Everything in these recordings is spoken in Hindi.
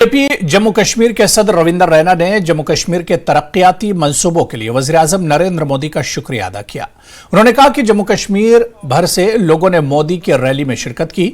बीजेपी जम्मू कश्मीर के सदर रविंदर रैना ने जम्मू कश्मीर के तरक्याती मंसूबों के लिए वज़ीर-ए-आज़म नरेंद्र मोदी का शुक्रिया अदा किया। उन्होंने कहा कि जम्मू कश्मीर भर से लोगों ने मोदी की रैली में शिरकत की।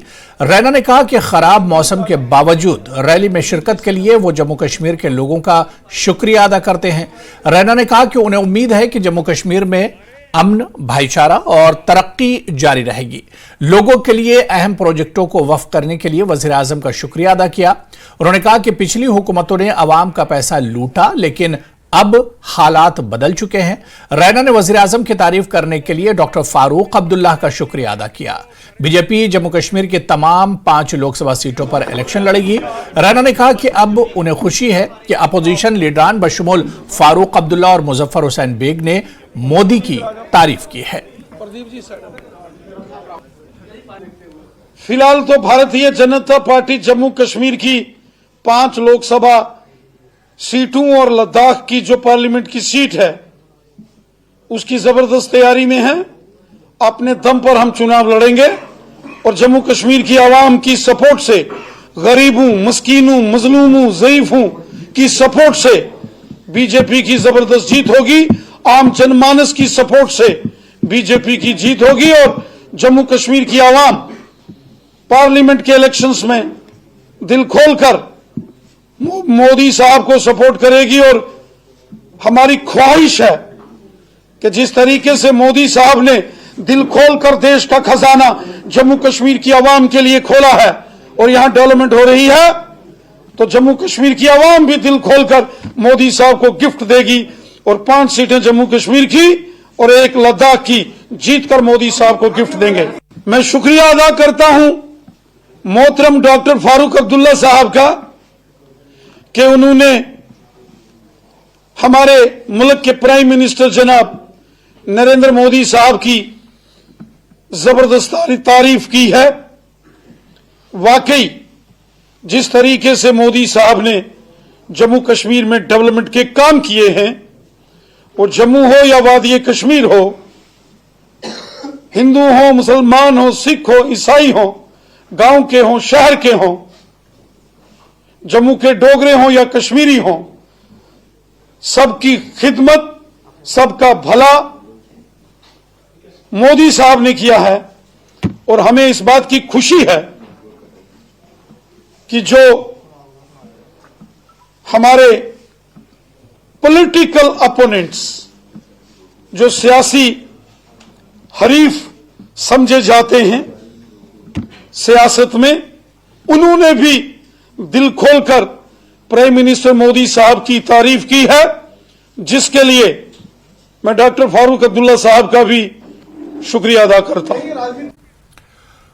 रैना ने कहा कि खराब मौसम के बावजूद रैली में शिरकत के लिए वो जम्मू कश्मीर के लोगों का शुक्रिया अदा करते हैं। रैना ने कहा कि उन्हें उम्मीद है कि जम्मू कश्मीर में अमन, भाईचारा और तरक्की जारी रहेगी। लोगों के लिए अहम प्रोजेक्टों को वक्फ करने के लिए वज़ीर-ए-आज़म का शुक्रिया अदा किया। उन्होंने कहा कि पिछली हुकूमतों ने अवाम का पैसा लूटा, लेकिन अब हालात बदल चुके हैं। रैना ने वज़ीर-ए-आज़म की तारीफ करने के लिए डॉक्टर फारूक अब्दुल्ला का शुक्रिया अदा किया। बीजेपी जम्मू कश्मीर की तमाम 5 लोकसभा सीटों पर इलेक्शन लड़ेगी। रैना ने कहा कि अब उन्हें खुशी है कि अपोजिशन लीडरान बशमूल फारूक अब्दुल्ला और मुजफ्फर हुसैन बेग ने मोदी की तारीफ की है। फिलहाल तो भारतीय जनता पार्टी जम्मू कश्मीर की 5 लोकसभा सीटों और लद्दाख की जो पार्लियामेंट की सीट है उसकी जबरदस्त तैयारी में है। अपने दम पर हम चुनाव लड़ेंगे और जम्मू कश्मीर की आवाम की सपोर्ट से, गरीबों, मस्कीनों, मजलूमों, ज़ईफों की सपोर्ट से बीजेपी की जबरदस्त जीत होगी। आम जनमानस की सपोर्ट से बीजेपी की जीत होगी और जम्मू कश्मीर की आवाम पार्लियामेंट के इलेक्शंस में दिल खोलकर मोदी साहब को सपोर्ट करेगी। और हमारी ख्वाहिश है कि जिस तरीके से मोदी साहब ने दिल खोलकर देश का खजाना जम्मू कश्मीर की आवाम के लिए खोला है और यहां डेवलपमेंट हो रही है, तो जम्मू कश्मीर की आवाम भी दिल खोलकर मोदी साहब को गिफ्ट देगी और 5 सीटें जम्मू कश्मीर की और 1 लद्दाख की जीतकर मोदी साहब को गिफ्ट देंगे। मैं शुक्रिया अदा करता हूं मोहतरम डॉक्टर फारूक अब्दुल्ला साहब का कि उन्होंने हमारे मुल्क के प्राइम मिनिस्टर जनाब नरेंद्र मोदी साहब की जबरदस्त तारीफ की है। वाकई जिस तरीके से मोदी साहब ने जम्मू कश्मीर में डेवलपमेंट के काम किए हैं, वो जम्मू हो या वादी कश्मीर हो, हिंदू हो, मुसलमान हो, सिख हो, ईसाई हो, गांव के हों, शहर के हों, जम्मू के डोगरे हों या कश्मीरी हों, सबकी खिदमत, सबका भला मोदी साहब ने किया है। और हमें इस बात की खुशी है कि जो हमारे पॉलिटिकल अपोनेंट्स, जो सियासी हरीफ समझे जाते हैं सियासत में, उन्होंने भी दिल खोलकर प्राइम मिनिस्टर मोदी साहब की तारीफ की है, जिसके लिए मैं डॉक्टर फारूक अब्दुल्ला साहब का भी शुक्रिया अदा करता हूं।